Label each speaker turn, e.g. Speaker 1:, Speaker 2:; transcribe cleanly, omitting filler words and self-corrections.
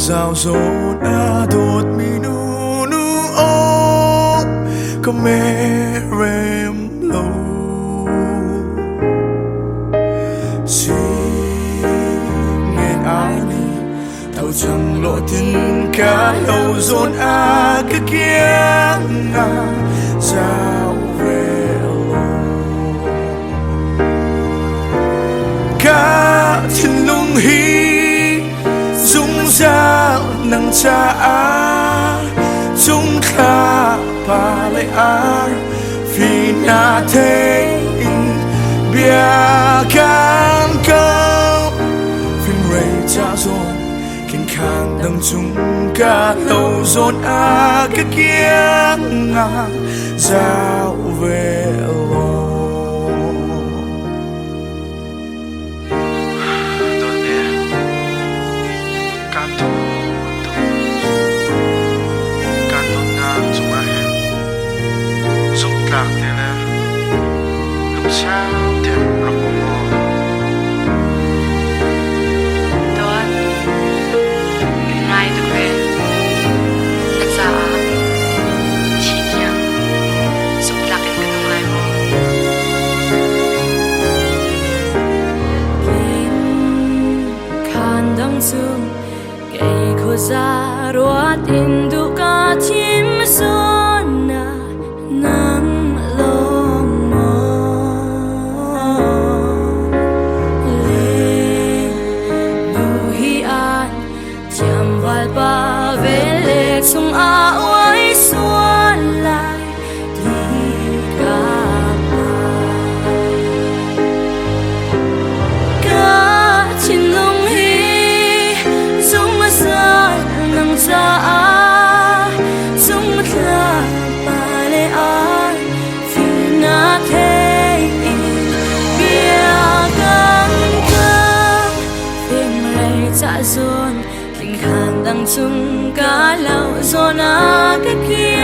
Speaker 1: sao rồi đã đột mi nu nu ô có mẹ rem lâu chỉ nghe ai đi thâu chẳng lộ tin cả lâu rồi cái kia sao về cả thiên lung hi dung ra nắng cha chúng ta ba lại vì na thế bia can câu phim ray cha rồi kinh khang đằng chung cả lâu rồi cái kia giao về
Speaker 2: lạc thế này lúc sao thì nó cũng ngon
Speaker 3: Tuan ngày tôi về tất cả chỉ riêng giúp lạc cái tương lai mo khan đăng chung cây khô ra ruột in du cả chim son nắng ba về lệ chung ơi xuân lại đi cả trên lung hi dung ra nắng ra dung ra ba lệ ai vì na thế bia căng căng phim ray trả dồn khang đằng chung cả lâu rồi cái kia